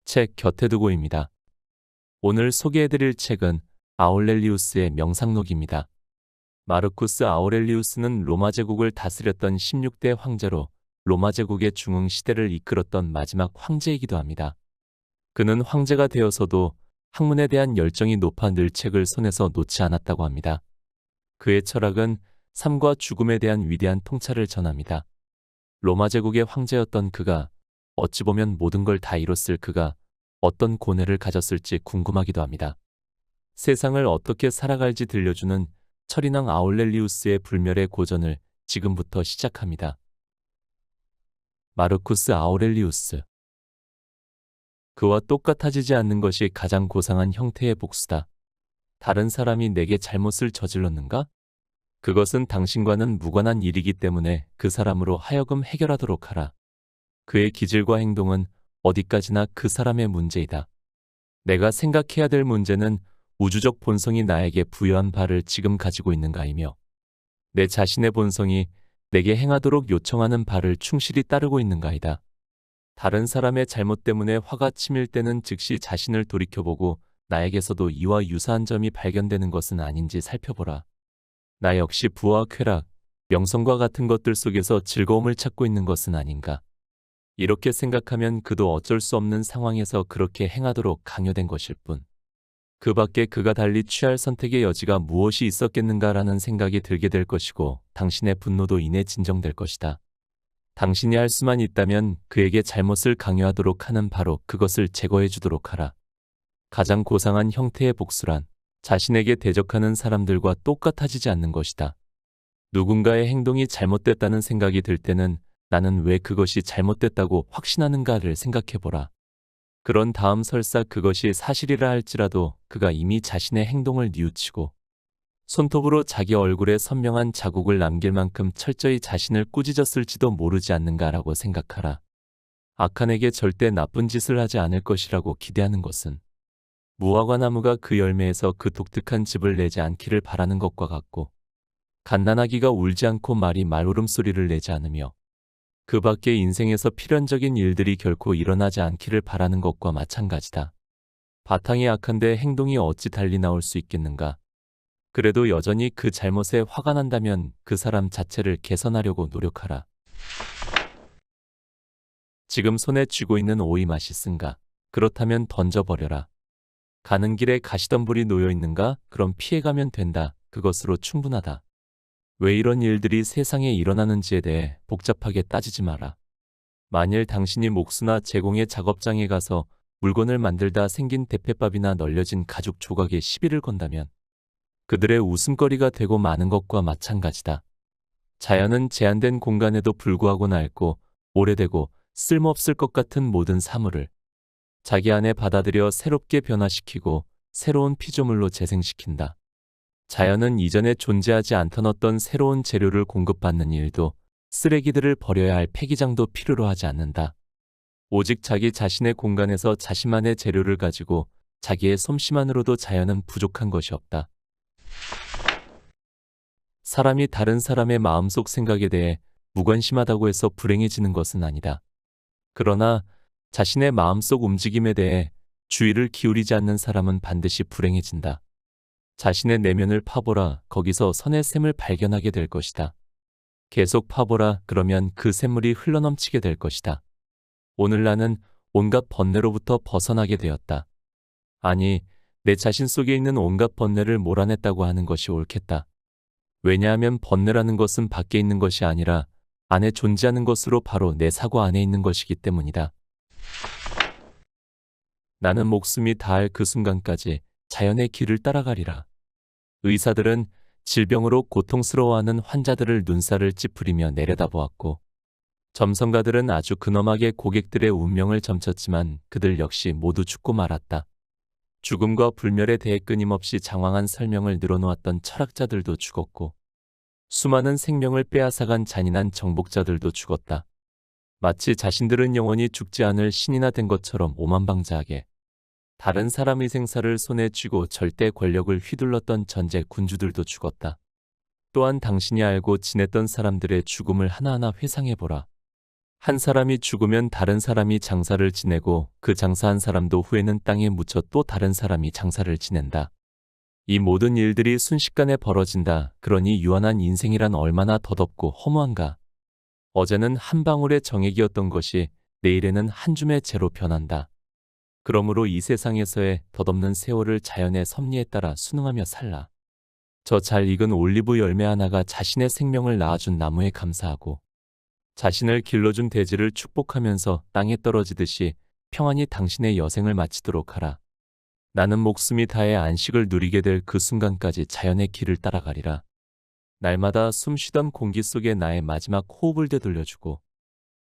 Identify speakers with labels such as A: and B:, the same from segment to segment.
A: 책 곁에 두고입니다. 오늘 소개해드릴 책은 아울렐리우스의 명상록입니다. 마르쿠스 아우렐리우스는 로마 제국을 다스렸던 16대 황제로 로마 제국의 중흥 시대를 이끌었던 마지막 황제이기도 합니다. 그는 황제가 되어서도 학문에 대한 열정이 높아 늘 책을 손에서 놓지 않았다고 합니다. 그의 철학은 삶과 죽음에 대한 위대한 통찰을 전합니다. 로마 제국의 황제였던 그가 어찌 보면 모든 걸 다 이뤘을 그가 어떤 고뇌를 가졌을지 궁금하기도 합니다. 세상을 어떻게 살아갈지 들려주는 철인왕 아울렐리우스의 불멸의 고전을 지금부터 시작합니다. 마르쿠스 아우렐리우스. 그와 똑같아지지 않는 것이 가장 고상한 형태의 복수다. 다른 사람이 내게 잘못을 저질렀는가? 그것은 당신과는 무관한 일이기 때문에 그 사람으로 하여금 해결하도록 하라. 그의 기질과 행동은 어디까지나 그 사람의 문제이다. 내가 생각해야 될 문제는 우주적 본성이 나에게 부여한 바를 지금 가지고 있는가이며 내 자신의 본성이 내게 행하도록 요청하는 바를 충실히 따르고 있는가이다. 다른 사람의 잘못 때문에 화가 치밀 때는 즉시 자신을 돌이켜보고 나에게서도 이와 유사한 점이 발견되는 것은 아닌지 살펴보라. 나 역시 부와 쾌락, 명성과 같은 것들 속에서 즐거움을 찾고 있는 것은 아닌가. 이렇게 생각하면 그도 어쩔 수 없는 상황에서 그렇게 행하도록 강요된 것일 뿐. 그 밖에 그가 달리 취할 선택의 여지가 무엇이 있었겠는가라는 생각이 들게 될 것이고 당신의 분노도 이내 진정될 것이다. 당신이 할 수만 있다면 그에게 잘못을 강요하도록 하는 바로 그것을 제거해 주도록 하라. 가장 고상한 형태의 복수란 자신에게 대적하는 사람들과 똑같아지지 않는 것이다. 누군가의 행동이 잘못됐다는 생각이 들 때는 나는 왜 그것이 잘못됐다고 확신하는가를 생각해보라. 그런 다음 설사 그것이 사실이라 할지라도 그가 이미 자신의 행동을 뉘우치고 손톱으로 자기 얼굴에 선명한 자국을 남길 만큼 철저히 자신을 꾸짖었을지도 모르지 않는가라고 생각하라. 악한에게 절대 나쁜 짓을 하지 않을 것이라고 기대하는 것은 무화과 나무가 그 열매에서 그 독특한 즙을 내지 않기를 바라는 것과 같고 갓난아기가 울지 않고 말이 말울음소리를 내지 않으며 그 밖에 인생에서 필연적인 일들이 결코 일어나지 않기를 바라는 것과 마찬가지다. 바탕이 악한데 행동이 어찌 달리 나올 수 있겠는가. 그래도 여전히 그 잘못에 화가 난다면 그 사람 자체를 개선하려고 노력하라. 지금 손에 쥐고 있는 오이 맛있은가? 그렇다면 던져버려라. 가는 길에 가시덤불이 놓여 있는가? 그럼 피해가면 된다. 그것으로 충분하다. 왜 이런 일들이 세상에 일어나는지에 대해 복잡하게 따지지 마라. 만일 당신이 목수나 제공의 작업장에 가서 물건을 만들다 생긴 대패밥이나 널려진 가죽 조각에 시비를 건다면 그들의 웃음거리가 되고 마는 것과 마찬가지다. 자연은 제한된 공간에도 불구하고 낡고 오래되고 쓸모없을 것 같은 모든 사물을 자기 안에 받아들여 새롭게 변화시키고 새로운 피조물로 재생시킨다. 자연은 이전에 존재하지 않던 어떤 새로운 재료를 공급받는 일도 쓰레기들을 버려야 할 폐기장도 필요로 하지 않는다. 오직 자기 자신의 공간에서 자신만의 재료를 가지고 자기의 솜씨만으로도 자연은 부족한 것이 없다. 사람이 다른 사람의 마음속 생각에 대해 무관심하다고 해서 불행해지는 것은 아니다. 그러나 자신의 마음속 움직임에 대해 주의를 기울이지 않는 사람은 반드시 불행해진다. 자신의 내면을 파보라. 거기서 선의 샘을 발견하게 될 것이다. 계속 파보라. 그러면 그 샘물이 흘러넘치게 될 것이다. 오늘 나는 온갖 번뇌로부터 벗어나게 되었다. 아니, 내 자신 속에 있는 온갖 번뇌를 몰아냈다고 하는 것이 옳겠다. 왜냐하면 번뇌라는 것은 밖에 있는 것이 아니라 안에 존재하는 것으로 바로 내 사고 안에 있는 것이기 때문이다. 나는 목숨이 다할 그 순간까지 자연의 길을 따라가리라. 의사들은 질병으로 고통스러워하는 환자들을 눈살을 찌푸리며 내려다보았고 점성가들은 아주 근엄하게 고객들의 운명을 점쳤지만 그들 역시 모두 죽고 말았다. 죽음과 불멸에 대해 끊임없이 장황한 설명을 늘어놓았던 철학자들도 죽었고 수많은 생명을 빼앗아간 잔인한 정복자들도 죽었다. 마치 자신들은 영원히 죽지 않을 신이나 된 것처럼 오만방자하게 다른 사람의 생사를 손에 쥐고 절대 권력을 휘둘렀던 전제 군주들도 죽었다. 또한 당신이 알고 지냈던 사람들의 죽음을 하나하나 회상해보라. 한 사람이 죽으면 다른 사람이 장사를 지내고 그 장사한 사람도 후에는 땅에 묻혀 또 다른 사람이 장사를 지낸다. 이 모든 일들이 순식간에 벌어진다. 그러니 유한한 인생이란 얼마나 더덥고 허무한가. 어제는 한 방울의 정액이었던 것이 내일에는 한 줌의 재로 변한다. 그러므로 이 세상에서의 덧없는 세월을 자연의 섭리에 따라 순응하며 살라. 저 잘 익은 올리브 열매 하나가 자신의 생명을 낳아준 나무에 감사하고 자신을 길러준 대지를 축복하면서 땅에 떨어지듯이 평안히 당신의 여생을 마치도록 하라. 나는 목숨이 다해 안식을 누리게 될 그 순간까지 자연의 길을 따라가리라. 날마다 숨쉬던 공기 속에 나의 마지막 호흡을 되돌려주고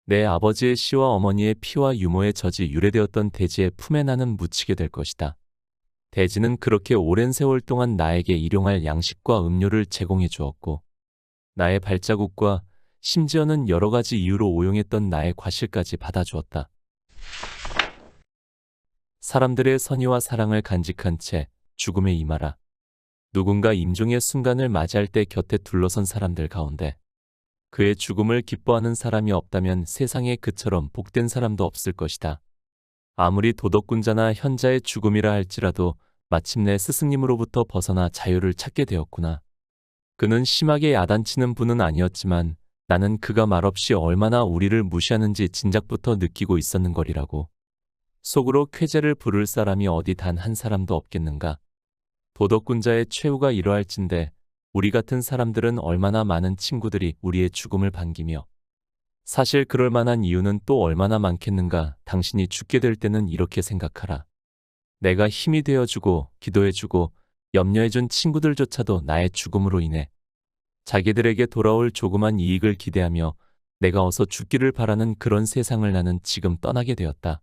A: 내 아버지의 씨와 어머니의 피와 유모의 젖이 유래되었던 대지의 품에 나는 묻히게 될 것이다. 대지는 그렇게 오랜 세월 동안 나에게 일용할 양식과 음료를 제공해 주었고 나의 발자국과 심지어는 여러 가지 이유로 오용했던 나의 과실까지 받아주었다. 사람들의 선의와 사랑을 간직한 채 죽음에 임하라. 누군가 임종의 순간을 맞이할 때 곁에 둘러선 사람들 가운데 그의 죽음을 기뻐하는 사람이 없다면 세상에 그처럼 복된 사람도 없을 것이다. 아무리 도덕군자나 현자의 죽음이라 할지라도 마침내 스승님으로부터 벗어나 자유를 찾게 되었구나. 그는 심하게 야단치는 분은 아니었지만 나는 그가 말없이 얼마나 우리를 무시하는지 진작부터 느끼고 있었는 거리라고. 속으로 쾌재를 부를 사람이 어디 단 한 사람도 없겠는가. 도덕군자의 최후가 이러할진대 우리 같은 사람들은 얼마나 많은 친구들이 우리의 죽음을 반기며 사실 그럴 만한 이유는 또 얼마나 많겠는가. 당신이 죽게 될 때는 이렇게 생각하라. 내가 힘이 되어주고 기도해주고 염려해준 친구들조차도 나의 죽음으로 인해 자기들에게 돌아올 조그만 이익을 기대하며 내가 어서 죽기를 바라는 그런 세상을 나는 지금 떠나게 되었다.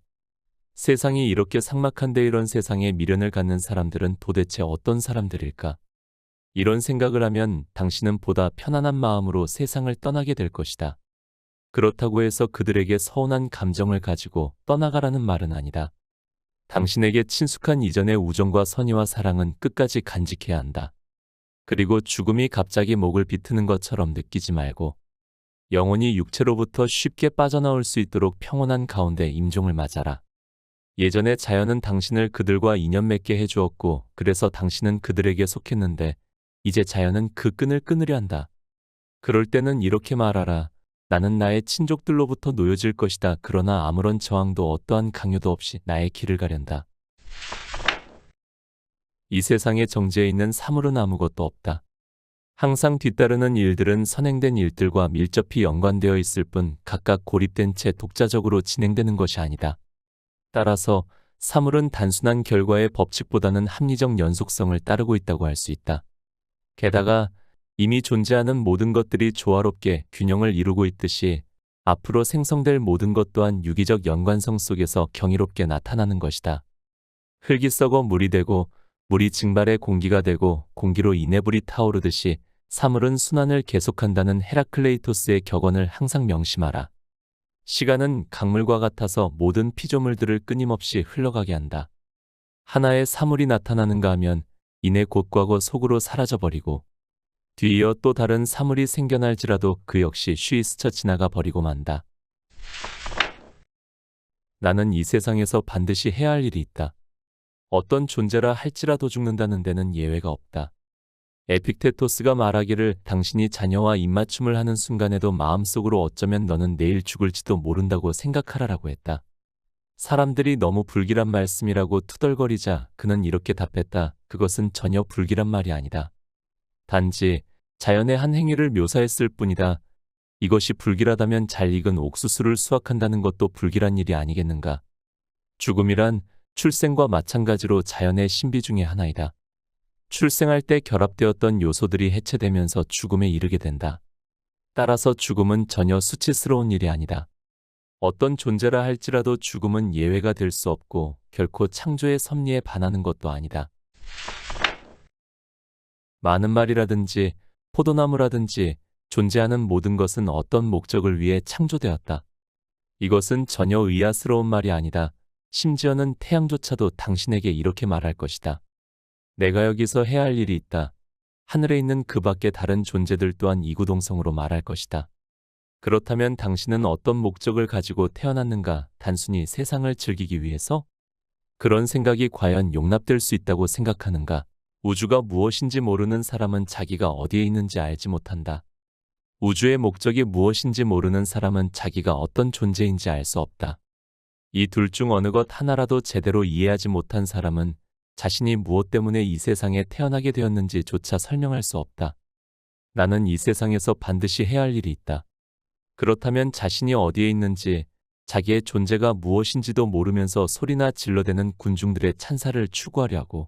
A: 세상이 이렇게 삭막한데 이런 세상에 미련을 갖는 사람들은 도대체 어떤 사람들일까? 이런 생각을 하면 당신은 보다 편안한 마음으로 세상을 떠나게 될 것이다. 그렇다고 해서 그들에게 서운한 감정을 가지고 떠나가라는 말은 아니다. 당신에게 친숙한 이전의 우정과 선의와 사랑은 끝까지 간직해야 한다. 그리고 죽음이 갑자기 목을 비트는 것처럼 느끼지 말고 영혼이 육체로부터 쉽게 빠져나올 수 있도록 평온한 가운데 임종을 맞아라. 예전에 자연은 당신을 그들과 인연 맺게 해주었고 그래서 당신은 그들에게 속했는데 이제 자연은 그 끈을 끊으려 한다. 그럴 때는 이렇게 말하라. 나는 나의 친족들로부터 놓여질 것이다. 그러나 아무런 저항도 어떠한 강요도 없이 나의 길을 가련다. 이 세상의 정지에 있는 사물은 아무것도 없다. 항상 뒤따르는 일들은 선행된 일들과 밀접히 연관되어 있을 뿐 각각 고립된 채 독자적으로 진행되는 것이 아니다. 따라서 사물은 단순한 결과의 법칙보다는 합리적 연속성을 따르고 있다고 할 수 있다. 게다가 이미 존재하는 모든 것들이 조화롭게 균형을 이루고 있듯이 앞으로 생성될 모든 것 또한 유기적 연관성 속에서 경이롭게 나타나는 것이다. 흙이 썩어 물이 되고 물이 증발해 공기가 되고 공기로 인해 불이 타오르듯이 사물은 순환을 계속한다는 헤라클레이토스의 격언을 항상 명심하라. 시간은 강물과 같아서 모든 피조물들을 끊임없이 흘러가게 한다. 하나의 사물이 나타나는가 하면 이내 곧과거 속으로 사라져버리고 뒤이어 또 다른 사물이 생겨날지라도 그 역시 쉬이 스쳐 지나가 버리고 만다. 나는 이 세상에서 반드시 해야 할 일이 있다. 어떤 존재라 할지라도 죽는다는 데는 예외가 없다. 에픽테토스가 말하기를 당신이 자녀와 입맞춤을 하는 순간에도 마음속으로 어쩌면 너는 내일 죽을지도 모른다고 생각하라라고 했다. 사람들이 너무 불길한 말씀이라고 투덜거리자 그는 이렇게 답했다. 그것은 전혀 불길한 말이 아니다. 단지 자연의 한 행위를 묘사했을 뿐이다. 이것이 불길하다면 잘 익은 옥수수를 수확한다는 것도 불길한 일이 아니겠는가. 죽음이란 출생과 마찬가지로 자연의 신비 중의 하나이다. 출생할 때 결합되었던 요소들이 해체되면서 죽음에 이르게 된다. 따라서 죽음은 전혀 수치스러운 일이 아니다. 어떤 존재라 할지라도 죽음은 예외가 될 수 없고 결코 창조의 섭리에 반하는 것도 아니다. 많은 말이라든지 포도나무라든지 존재하는 모든 것은 어떤 목적을 위해 창조되었다. 이것은 전혀 의아스러운 말이 아니다. 심지어는 태양조차도 당신에게 이렇게 말할 것이다. 내가 여기서 해야 할 일이 있다. 하늘에 있는 그 밖의 다른 존재들 또한 이구동성으로 말할 것이다. 그렇다면 당신은 어떤 목적을 가지고 태어났는가? 단순히 세상을 즐기기 위해서? 그런 생각이 과연 용납될 수 있다고 생각하는가? 우주가 무엇인지 모르는 사람은 자기가 어디에 있는지 알지 못한다. 우주의 목적이 무엇인지 모르는 사람은 자기가 어떤 존재인지 알 수 없다. 이 둘 중 어느 것 하나라도 제대로 이해하지 못한 사람은 자신이 무엇 때문에 이 세상에 태어나게 되었는지조차 설명할 수 없다. 나는 이 세상에서 반드시 해야 할 일이 있다. 그렇다면 자신이 어디에 있는지, 자기의 존재가 무엇인지도 모르면서 소리나 질러대는 군중들의 찬사를 추구하려고,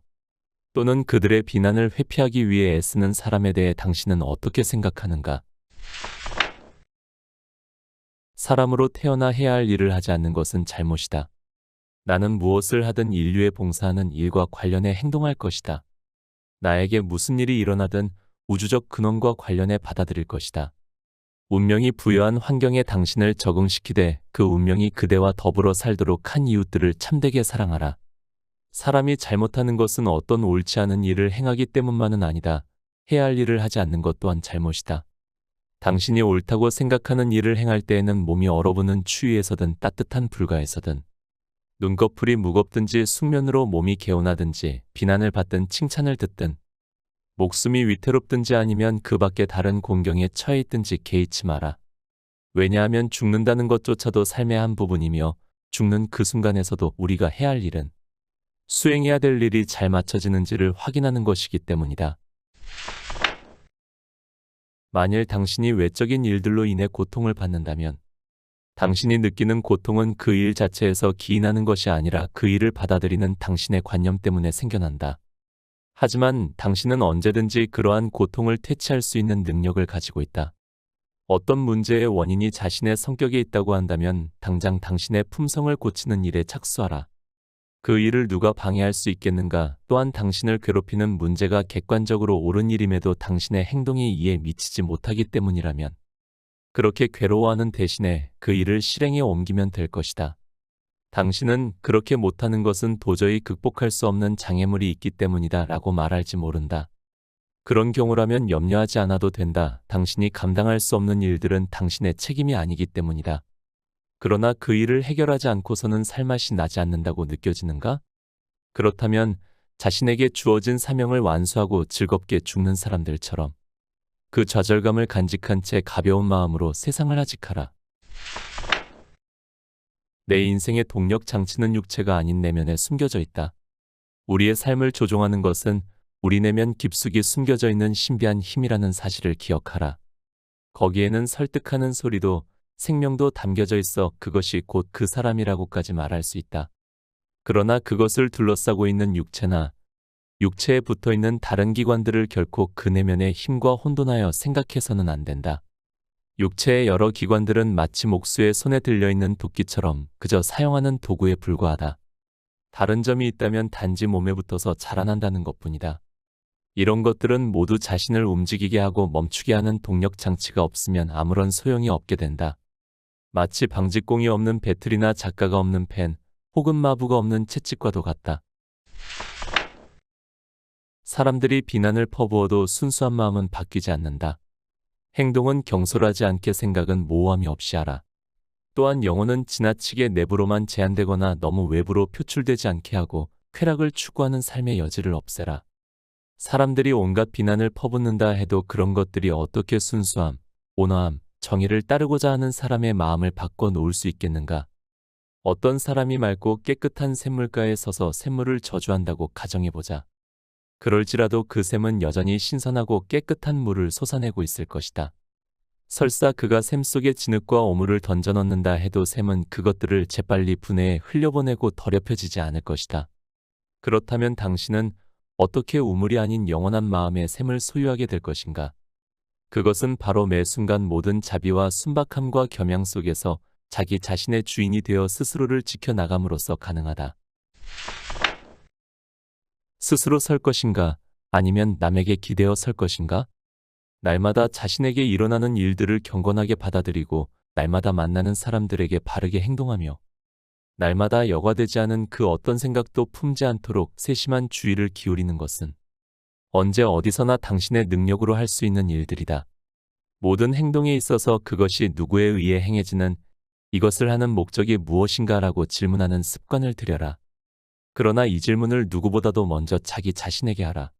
A: 또는 그들의 비난을 회피하기 위해 애쓰는 사람에 대해 당신은 어떻게 생각하는가? 사람으로 태어나 해야 할 일을 하지 않는 것은 잘못이다. 나는 무엇을 하든 인류에 봉사하는 일과 관련해 행동할 것이다. 나에게 무슨 일이 일어나든 우주적 근원과 관련해 받아들일 것이다. 운명이 부여한 환경에 당신을 적응시키되 그 운명이 그대와 더불어 살도록 한 이웃들을 참되게 사랑하라. 사람이 잘못하는 것은 어떤 옳지 않은 일을 행하기 때문만은 아니다. 해야 할 일을 하지 않는 것 또한 잘못이다. 당신이 옳다고 생각하는 일을 행할 때에는 몸이 얼어붙는 추위에서든 따뜻한 불가에서든, 눈꺼풀이 무겁든지 숙면으로 몸이 개운하든지 비난을 받든 칭찬을 듣든, 목숨이 위태롭든지 아니면 그 밖에 다른 공경에 처해 있든지 개의치 마라. 왜냐하면 죽는다는 것조차도 삶의 한 부분이며 죽는 그 순간에서도 우리가 해야 할 일은 수행해야 될 일이 잘 맞춰지는지를 확인하는 것이기 때문이다. 만일 당신이 외적인 일들로 인해 고통을 받는다면 당신이 느끼는 고통은 그 일 자체에서 기인하는 것이 아니라 그 일을 받아들이는 당신의 관념 때문에 생겨난다. 하지만 당신은 언제든지 그러한 고통을 퇴치할 수 있는 능력을 가지고 있다. 어떤 문제의 원인이 자신의 성격에 있다고 한다면 당장 당신의 품성을 고치는 일에 착수하라. 그 일을 누가 방해할 수 있겠는가? 또한 당신을 괴롭히는 문제가 객관적으로 옳은 일임에도 당신의 행동이 이에 미치지 못하기 때문이라면 그렇게 괴로워하는 대신에 그 일을 실행에 옮기면 될 것이다. 당신은 그렇게 못하는 것은 도저히 극복할 수 없는 장애물이 있기 때문이다 라고 말할지 모른다. 그런 경우라면 염려하지 않아도 된다. 당신이 감당할 수 없는 일들은 당신의 책임이 아니기 때문이다. 그러나 그 일을 해결하지 않고서는 살맛이 나지 않는다고 느껴지는가? 그렇다면 자신에게 주어진 사명을 완수하고 즐겁게 죽는 사람들처럼 그 좌절감을 간직한 채 가벼운 마음으로 세상을 하직하라. 내 인생의 동력 장치는 육체가 아닌 내면에 숨겨져 있다. 우리의 삶을 조종하는 것은 우리 내면 깊숙이 숨겨져 있는 신비한 힘이라는 사실을 기억하라. 거기에는 설득하는 소리도 생명도 담겨져 있어 그것이 곧 그 사람이라고까지 말할 수 있다. 그러나 그것을 둘러싸고 있는 육체나 육체에 붙어있는 다른 기관들을 결코 그 내면의 힘과 혼돈하여 생각해서는 안 된다. 육체의 여러 기관들은 마치 목수의 손에 들려있는 도끼처럼 그저 사용하는 도구에 불과하다. 다른 점이 있다면 단지 몸에 붙어서 자라난다는 것뿐이다. 이런 것들은 모두 자신을 움직이게 하고 멈추게 하는 동력 장치가 없으면 아무런 소용이 없게 된다. 마치 방직공이 없는 배틀이나 작가가 없는 펜, 혹은 마부가 없는 채찍과도 같다. 사람들이 비난을 퍼부어도 순수한 마음은 바뀌지 않는다. 행동은 경솔하지 않게 생각은 모호함이 없이 하라. 또한 영혼은 지나치게 내부로만 제한되거나 너무 외부로 표출되지 않게 하고 쾌락을 추구하는 삶의 여지를 없애라. 사람들이 온갖 비난을 퍼붓는다 해도 그런 것들이 어떻게 순수함, 온화함, 정의를 따르고자 하는 사람의 마음을 바꿔 놓을 수 있겠는가? 어떤 사람이 맑고 깨끗한 샘물가에 서서 샘물을 저주한다고 가정해보자. 그럴지라도 그 샘은 여전히 신선하고 깨끗한 물을 솟아내고 있을 것이다. 설사 그가 샘 속에 진흙과 오물을 던져넣는다 해도 샘은 그것들을 재빨리 분해해 흘려보내고 더럽혀지지 않을 것이다. 그렇다면 당신은 어떻게 우물이 아닌 영원한 마음의 샘을 소유하게 될 것인가? 그것은 바로 매 순간 모든 자비와 순박함과 겸양 속에서 자기 자신의 주인이 되어 스스로를 지켜나감으로써 가능하다. 스스로 설 것인가? 아니면 남에게 기대어 설 것인가? 날마다 자신에게 일어나는 일들을 경건하게 받아들이고 날마다 만나는 사람들에게 바르게 행동하며 날마다 여과되지 않은 그 어떤 생각도 품지 않도록 세심한 주의를 기울이는 것은 언제 어디서나 당신의 능력으로 할 수 있는 일들이다. 모든 행동에 있어서 그것이 누구에 의해 행해지는 이것을 하는 목적이 무엇인가라고 질문하는 습관을 들여라. 그러나 이 질문을 누구보다도 먼저 자기 자신에게 하라.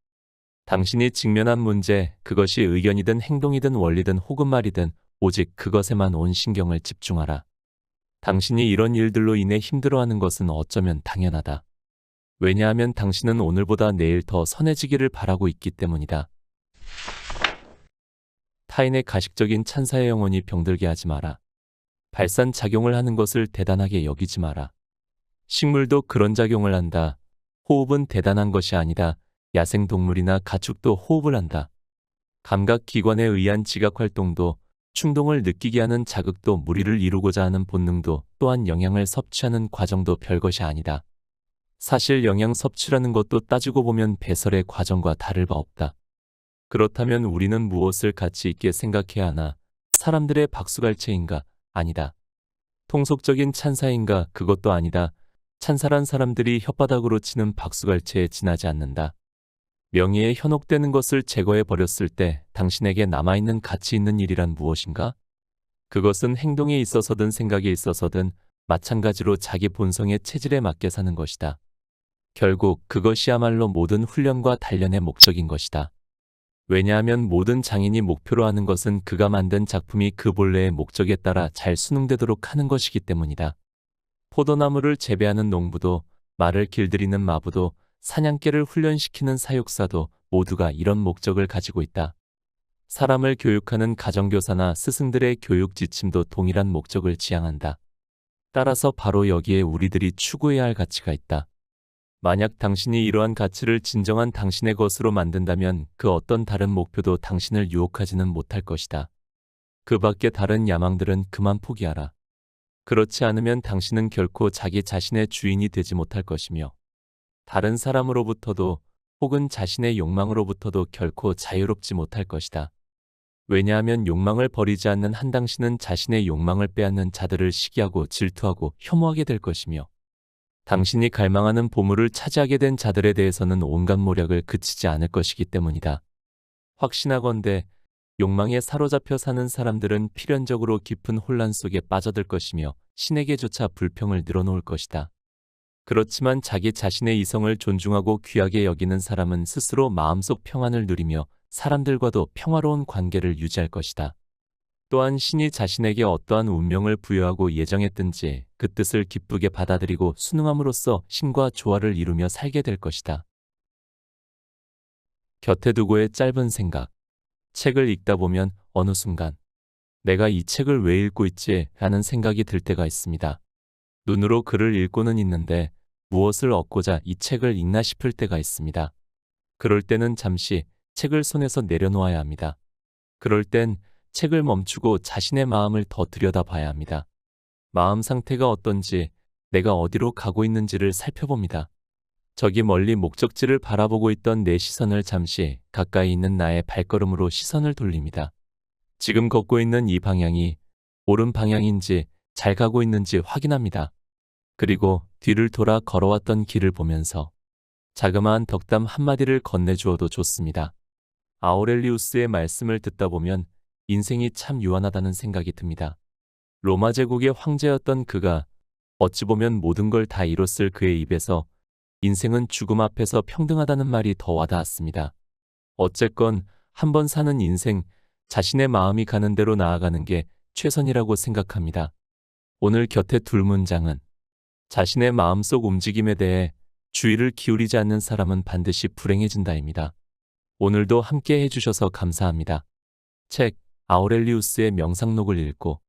A: 당신이 직면한 문제, 그것이 의견이든 행동이든 원리든 혹은 말이든 오직 그것에만 온 신경을 집중하라. 당신이 이런 일들로 인해 힘들어하는 것은 어쩌면 당연하다. 왜냐하면 당신은 오늘보다 내일 더 선해지기를 바라고 있기 때문이다. 타인의 가식적인 찬사의 영혼이 병들게 하지 마라. 발산작용을 하는 것을 대단하게 여기지 마라. 식물도 그런 작용을 한다. 호흡은 대단한 것이 아니다. 야생동물이나 가축도 호흡을 한다. 감각기관에 의한 지각활동도, 충동을 느끼게 하는 자극도, 무리를 이루고자 하는 본능도, 또한 영양을 섭취하는 과정도 별것이 아니다. 사실 영양 섭취라는 것도 따지고 보면 배설의 과정과 다를 바 없다. 그렇다면 우리는 무엇을 가치 있게 생각해야 하나? 사람들의 박수갈채인가? 아니다. 통속적인 찬사인가? 그것도 아니다. 찬사란 사람들이 혓바닥으로 치는 박수갈채에 지나지 않는다. 명예에 현혹되는 것을 제거해 버렸을 때 당신에게 남아있는 가치 있는 일이란 무엇인가? 그것은 행동에 있어서든 생각에 있어서든 마찬가지로 자기 본성의 체질에 맞게 사는 것이다. 결국 그것이야말로 모든 훈련과 단련의 목적인 것이다. 왜냐하면 모든 장인이 목표로 하는 것은 그가 만든 작품이 그 본래의 목적에 따라 잘 수능되도록 하는 것이기 때문이다. 포도나무를 재배하는 농부도, 말을 길들이는 마부도, 사냥개를 훈련시키는 사육사도 모두가 이런 목적을 가지고 있다. 사람을 교육하는 가정교사나 스승들의 교육 지침도 동일한 목적을 지향한다. 따라서 바로 여기에 우리들이 추구해야 할 가치가 있다. 만약 당신이 이러한 가치를 진정한 당신의 것으로 만든다면 그 어떤 다른 목표도 당신을 유혹하지는 못할 것이다. 그 밖에 다른 야망들은 그만 포기하라. 그렇지 않으면 당신은 결코 자기 자신의 주인이 되지 못할 것이며 다른 사람으로부터도 혹은 자신의 욕망으로부터도 결코 자유롭지 못할 것이다. 왜냐하면 욕망을 버리지 않는 한 당신은 자신의 욕망을 빼앗는 자들을 시기하고 질투하고 혐오하게 될 것이며 당신이 갈망하는 보물을 차지하게 된 자들에 대해서는 온갖 모략을 그치지 않을 것이기 때문이다. 확신하건대 욕망에 사로잡혀 사는 사람들은 필연적으로 깊은 혼란 속에 빠져들 것이며 신에게조차 불평을 늘어놓을 것이다. 그렇지만 자기 자신의 이성을 존중하고 귀하게 여기는 사람은 스스로 마음속 평안을 누리며 사람들과도 평화로운 관계를 유지할 것이다. 또한 신이 자신에게 어떠한 운명을 부여하고 예정했든지 그 뜻을 기쁘게 받아들이고 순응함으로써 신과 조화를 이루며 살게 될 것이다. 곁에 두고의 짧은 생각. 책을 읽다 보면 어느 순간 내가 이 책을 왜 읽고 있지? 라는 생각이 들 때가 있습니다. 눈으로 글을 읽고는 있는데 무엇을 얻고자 이 책을 읽나 싶을 때가 있습니다. 그럴 때는 잠시 책을 손에서 내려놓아야 합니다. 그럴 땐 책을 멈추고 자신의 마음을 더 들여다봐야 합니다. 마음 상태가 어떤지, 내가 어디로 가고 있는지를 살펴봅니다. 저기 멀리 목적지를 바라보고 있던 내 시선을 잠시 가까이 있는 나의 발걸음으로 시선을 돌립니다. 지금 걷고 있는 이 방향이 옳은 방향인지 잘 가고 있는지 확인합니다. 그리고 뒤를 돌아 걸어왔던 길을 보면서 자그마한 덕담 한마디를 건네주어도 좋습니다. 아우렐리우스의 말씀을 듣다 보면 인생이 참 유한하다는 생각이 듭니다. 로마 제국의 황제였던 그가 어찌 보면 모든 걸 다 이뤘을 그의 입에서 인생은 죽음 앞에서 평등하다는 말이 더 와닿았습니다. 어쨌건 한번 사는 인생, 자신의 마음이 가는 대로 나아가는 게 최선이라고 생각합니다. 오늘 곁에 둘 문장은 자신의 마음속 움직임에 대해 주의를 기울이지 않는 사람은 반드시 불행해진다입니다. 오늘도 함께 해주셔서 감사합니다. 책 아우렐리우스의 명상록을 읽고